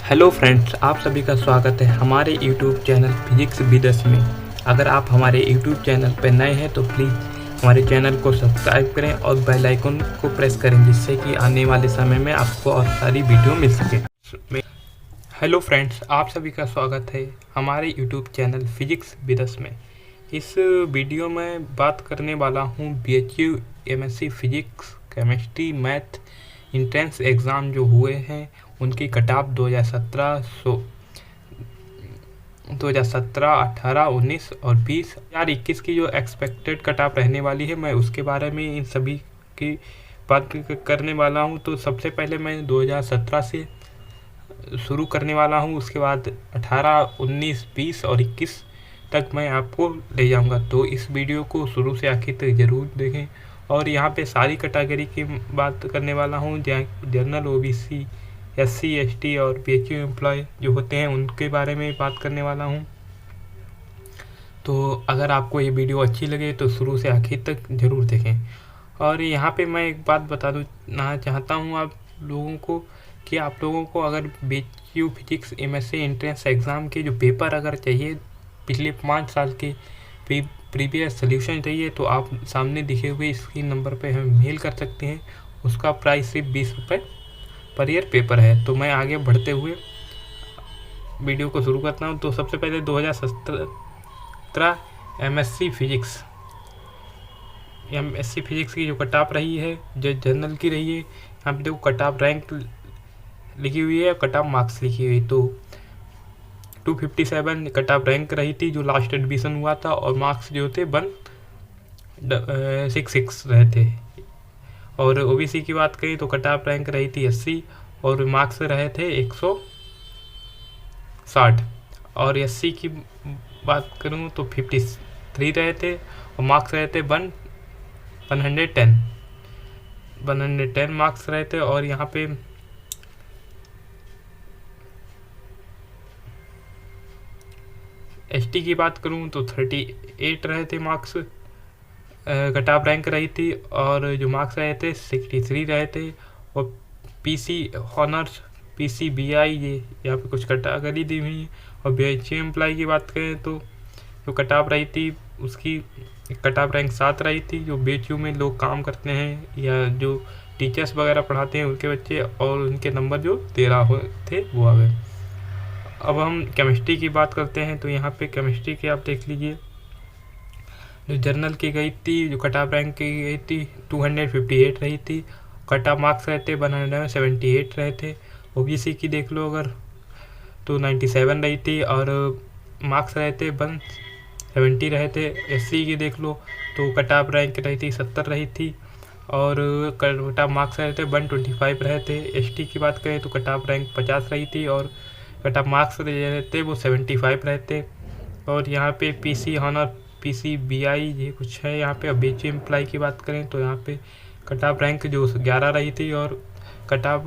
Hello friends, आप सभी का स्वागत है हमारे यूट्यूब चैनल फिजिक्स विदस में। अगर आप हमारे यूट्यूब चैनल पर नए हैं तो प्लीज़ हमारे चैनल को सब्सक्राइब करें और बेल आइकन को प्रेस करें, जिससे कि आने वाले समय में आपको और सारी वीडियो मिल सके। हेलो फ्रेंड्स, आप सभी का स्वागत है हमारे यूट्यूब चैनल फिजिक्स विदस में। इस वीडियो में बात करने वाला हूँ BHU MSc physics chemistry math entrance exam जो हुए हैं उनकी कट-ऑफ 2017, 18, 19 और 20 और 21 की जो एक्सपेक्टेड कट-ऑफ रहने वाली है, मैं उसके बारे में इन सभी की बात करने वाला हूं। तो सबसे पहले मैं 2017 से शुरू करने वाला हूं, उसके बाद 18, 19, 20 और 21 तक मैं आपको ले जाऊंगा। तो इस वीडियो को शुरू से आखिर तक ज़रूर देखें। और यहाँ पे सारी कैटेगरी की बात करने वाला हूँ, जनरल, OBC, SC, ST और PHU एम्प्लॉय जो होते हैं उनके बारे में बात करने वाला हूँ। तो अगर आपको ये वीडियो अच्छी लगे तो शुरू से आखिर तक ज़रूर देखें। और यहाँ पे मैं एक बात बताना चाहता हूँ आप लोगों को कि आप लोगों को अगर BHU physics MSc entrance exam के जो पेपर अगर चाहिए, पिछले 5 साल के प्रीवियस सोल्यूशन चाहिए, तो आप सामने दिखे हुए स्क्रीन नंबर पे हमें मेल कर सकते हैं। उसका प्राइस सिर्फ 20 रुपये पर ईयर पेपर है। तो मैं आगे बढ़ते हुए वीडियो को शुरू करता हूँ। तो सबसे पहले 2017 MSc फिजिक्स की जो कट-ऑफ रही है, जो जनरल की रही है, यहाँ पे देखो कट-ऑफ रैंक लिखी हुई है, कट-ऑफ मार्क्स लिखी हुई। तो 257 कट-ऑफ रैंक रही थी जो लास्ट एडमिशन हुआ था, और मार्क्स जो थे 166 रहे थे। और OBC की बात करें तो कट-ऑफ रैंक रही थी 80 और मार्क्स रहे थे 160। और SC की बात करूं तो 53 रहे थे और मार्क्स रहे थे 110 मार्क्स रहे थे। और यहाँ पे ST की बात करूं तो 38 रहे थे मार्क्स, कट-ऑफ रैंक रही थी, और जो मार्क्स रहे थे 63 रहे थे। और PC हॉनर्स, PCBI, ये यहाँ पे कुछ कैटेगरी दी हुई है। और BHU एम्प्लॉय की बात करें तो जो कट-ऑफ रही थी उसकी कट-ऑफ रैंक 7 रही थी। जो BHU में लोग काम करते हैं या जो टीचर्स वगैरह पढ़ाते हैं उनके बच्चे, और उनके नंबर जो 13 थे वो आ गए। अब हम केमिस्ट्री की बात करते हैं। तो यहाँ पे केमिस्ट्री के आप देख लीजिए, जो जर्नल की गई थी, जो कट-ऑफ रैंक की गई थी 258 रही थी, कट-ऑफ मार्क्स रहे थे 178 रहे थे। OBC की देख लो अगर तो 97 रही थी और मार्क्स रहे थे 170 रहे थे। SC की देख लो तो कट-ऑफ रैंक रही थी 70 रही थी और कट-ऑफ मार्क्स रहे थे 125 रहे थे। ST की बात करें तो कट-ऑफ रैंक 50 रही थी और कट-ऑफ मार्क्स रहे थे वो 75 रहे थे। और यहाँ पे PC हॉनर, PCBI ये कुछ है यहाँ पे। अब BHU एम्प्लॉय की बात करें तो यहाँ पे कट-ऑफ रैंक जो 11 रही थी और कट-ऑफ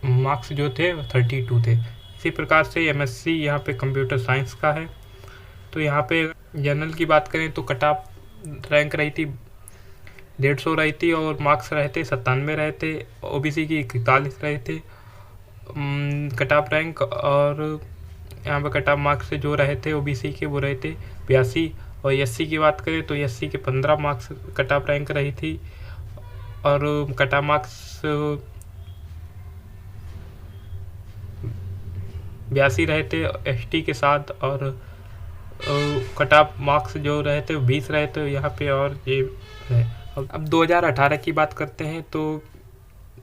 मार्क्स जो थे 32 थे। इसी प्रकार से MSc यहाँ पे कंप्यूटर साइंस का है। तो यहाँ पे जनरल की बात करें तो कट-ऑफ रैंक रही थी 150 रही थी और मार्क्स रहे थे 97 रहे थे। OBC की 41 रहे थे कट-ऑफ रैंक, और यहाँ पे कट-ऑफ मार्क्स जो रहे थे OBC के वो रहे थे 82। और SC की बात करें तो SC के 15 मार्क्स कट-ऑफ रैंक रही थी और कट-ऑफ मार्क्स 82 रहे थे ST के साथ, और कट-ऑफ मार्क्स जो रहे थे 20 रहे थे यहाँ पे। और ये है। अब 2018 की बात करते हैं तो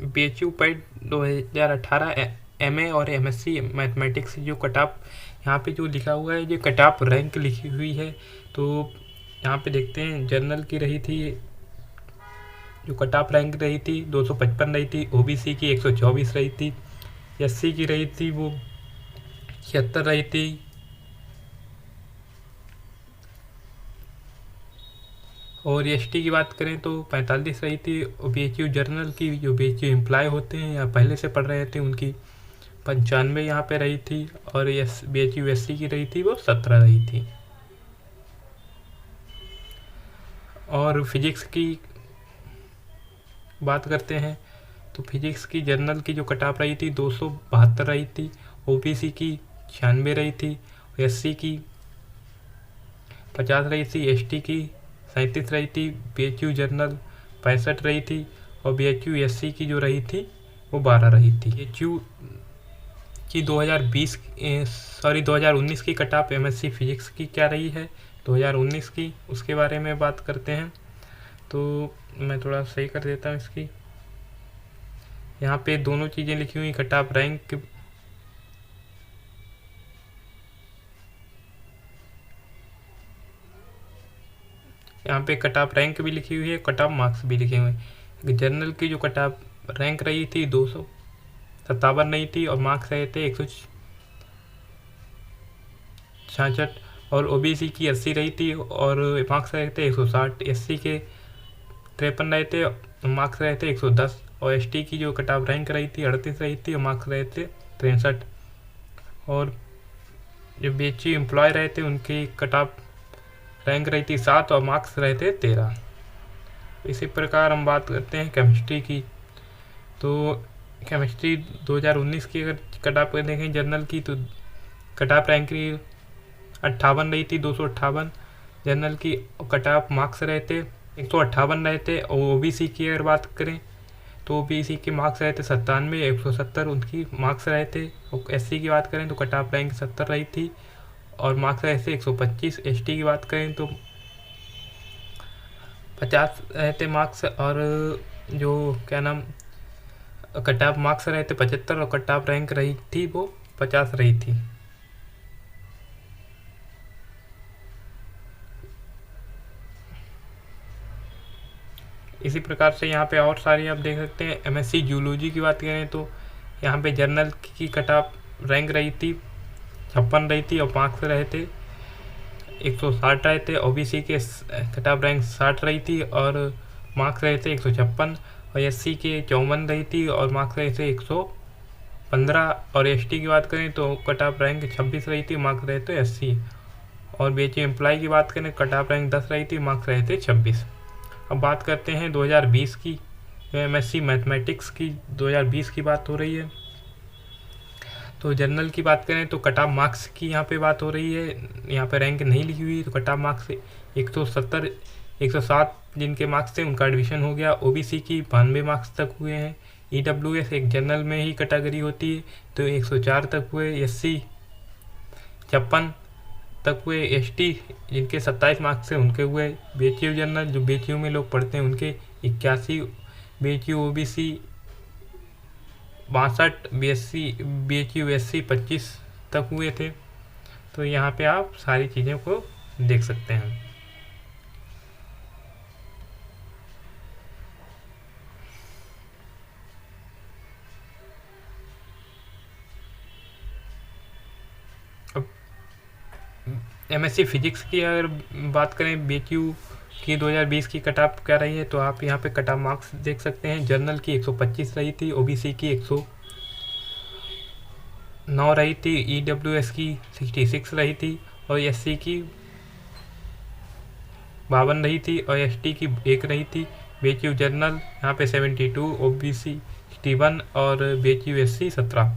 BHU पैड 2018 MA और MSc मैथमेटिक्स जो कट-ऑफ यहाँ पे जो लिखा हुआ है, जो कट-ऑफ रैंक लिखी हुई है, तो यहाँ पे देखते हैं जनरल की रही थी जो कट-ऑफ रैंक रही थी 255 रही थी। OBC की 124 रही थी। SC की रही थी वो 76 रही थी। और ST की बात करें तो 45 रही थी। और BHU जर्नल की जो BHU एम्प्लॉय होते हैं या पहले से पढ़ रहे थे उनकी 95 यहाँ पे रही थी। और BHU SC की रही थी वो 17 रही थी। और फिजिक्स की बात करते हैं तो फिजिक्स की जनरल की जो कट ऑफ रही थी 272 रही थी, ओबीसी की 96 रही थी, एससी की 50 रही थी, एसटी की 37 रही थी, बीएचयू जनरल 65 रही थी और बीएचयू एससी की जो रही थी वो 12 रही थी। बीएचयू की 2019 की कट ऑफ एमएससी फिजिक्स की क्या रही है 2019 की, उसके बारे में बात करते हैं। तो मैं थोड़ा सही कर देता हूँ इसकी, यहाँ पे दोनों चीज़ें लिखी हुई, कट ऑफ रैंक यहाँ पे कट ऑफ रैंक भी लिखी हुई है, कट ऑफ मार्क्स भी लिखे हुए हैं। जनरल की जो कट ऑफ रैंक रही थी 257 नहीं थी और मार्क्स रहे थे 166 और ओबीसी की 80 रही थी और मार्क्स रहे थे 160, एससी के 53 रहे थे, मार्क्स रहे थे 110 और एसटी की जो कट ऑफ रैंक रही थी 38 रही थी और मार्क्स रहे थे 63 और जो बीएचयू एम्प्लॉय रहे थे उनकी कट ऑफ रैंक रही थी 7 और मार्क्स रहे थे 13। इसी प्रकार हम बात करते हैं केमिस्ट्री की। तो केमिस्ट्री 2019 की अगर कट ऑफ देखें जनरल की तो कट ऑफ रैंक 58 रही थी, 258 जनरल की, कट ऑफ मार्क्स रहे थे 158 रहे थे और ओबीसी की अगर बात करें तो ओबीसी के मार्क्स रहे थे 97, 170 उनकी मार्क्स रहे थे और एससी की बात करें तो कट ऑफ रैंक 70 रही थी और मार्क्स रहे थे 125, एसटी की बात करें तो 50 रहे थे मार्क्स और जो क्या नाम कट ऑफ मार्क्स रहे थे 75 और कट ऑफ रैंक रही थी वो 50 रही थी। इसी प्रकार से यहाँ पे और सारी आप देख सकते हैं। एमएससी जूलॉजी की बात करें तो यहाँ पे जनरल की कट ऑफ रैंक रही थी 56 रही थी और मार्क्स रहे थे 160 रहे थे, ओबीसी के कट ऑफ रैंक 60 रही थी और मार्क्स रहे थे 156 और एससी के 54 रही थी और मार्क्स रहे थे 115 और एसटी की बात करें तो कट ऑफ रैंक 26 रही थी, मार्क्स रहे थे 80 और बीएचयू एम्प्लॉय की बात करें कट ऑफ रैंक 10 रही थी, मार्क्स रहे थे 26। अब बात करते हैं 2020 की, एमएससी मैथमेटिक्स की 2020 की बात हो रही है। तो जनरल की बात करें तो कट ऑफ मार्क्स की यहाँ पे बात हो रही है, यहाँ पे रैंक नहीं लिखी हुई तो कट ऑफ मार्क्स 170 107 जिनके मार्क्स थे उनका एडमिशन हो गया। ओबीसी की 92 मार्क्स तक हुए हैं, ईडब्ल्यूएस एक जनरल में ही कैटेगरी होती है तो 104 तक हुए, एससी 56 तक हुए, एसटी जिनके 27 मार्क्स थे उनके हुए, बीएचयू जनरल जो बीएचयू में लोग पढ़ते हैं उनके 81, बीएचयू ओबीसी 62, बीएचयू एससी 25 तक हुए थे। तो यहाँ पे आप सारी चीज़ों को देख सकते हैं। अब एमएससी फिजिक्स की अगर बात करें बीएचयू की 2020 की कट ऑफ क्या रही है तो आप यहाँ पे कट ऑफ मार्क्स देख सकते हैं। जनरल की 125 रही थी, ओबीसी की 109 रही थी, ईडब्ल्यूएस की 66 रही थी और एससी की 52 रही थी और एसटी की 1 रही थी। बीएचयू जनरल यहाँ पे 72, ओबीसी 61 और बीएचयू एससी 17।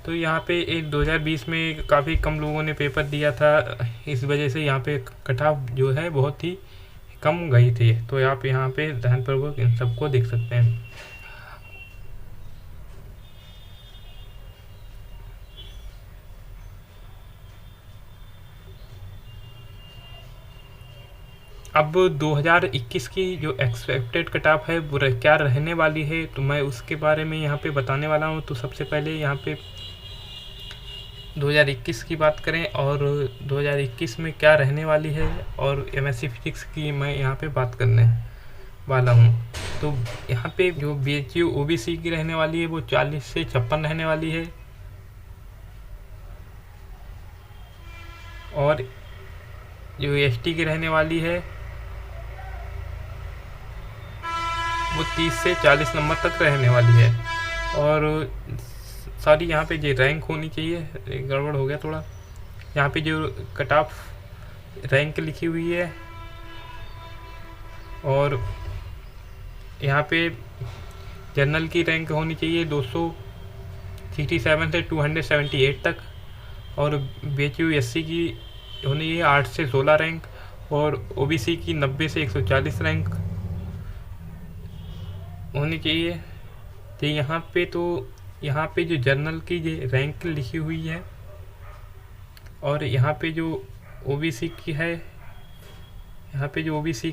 तो यहाँ पे एक 2020 में काफ़ी कम लोगों ने पेपर दिया था, इस वजह से यहाँ पे कट ऑफ जो है बहुत ही कम गई थी। तो आप यहाँ पे ध्यानपूर्वक इन सबको देख सकते हैं। अब 2021 की जो एक्सपेक्टेड कट ऑफ है वो क्या रहने वाली है तो मैं उसके बारे में यहाँ पे बताने वाला हूँ। तो सबसे पहले यहाँ पे 2021 की बात करें और 2021 में क्या रहने वाली है और एमएससी फिजिक्स की मैं यहाँ पे बात करने वाला हूँ। तो यहाँ पे जो बीएचयू ओबीसी की रहने वाली है वो 40 से 56 रहने वाली है और जो एसटी की रहने वाली है वो 30 से 40 नंबर तक रहने वाली है। और सॉरी यहाँ पे जो रैंक होनी चाहिए, गड़बड़ हो गया थोड़ा, यहाँ पे जो कट ऑफ रैंक लिखी हुई है और यहाँ पे जनरल की रैंक होनी चाहिए 267 से 278 तक, और BHU-SC की होनी चाहिए 8 से 16 रैंक, और OBC की 90 से 140 रैंक होनी चाहिए। तो यहाँ पे जो जनरल की ये रैंक लिखी हुई है, और यहाँ पे जो OBC की है, यहाँ पे जो OBC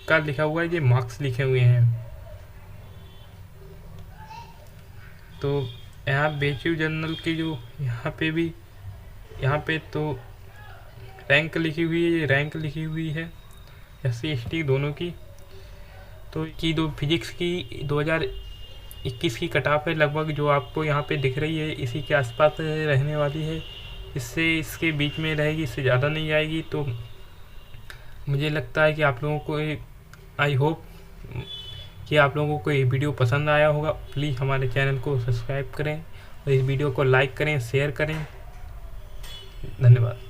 का लिखा हुआ है, ये मार्क्स लिखे हुए हैं। तो यहाँ BHU जनरल की जो यहाँ पे तो रैंक लिखी हुई है, ये रैंक लिखी हुई है SC ST दोनों की। तो जो फिजिक्स की 2021 की कट ऑफ है लगभग, जो आपको यहाँ पे दिख रही है, इसी के आसपास रहने वाली है। इसके बीच में रहेगी, इससे ज़्यादा नहीं आएगी। तो मुझे लगता है कि आप लोगों को आई होप कि आप लोगों को ये वीडियो पसंद आया होगा। प्लीज़ हमारे चैनल को सब्सक्राइब करें और इस वीडियो को लाइक करें, शेयर करें। धन्यवाद।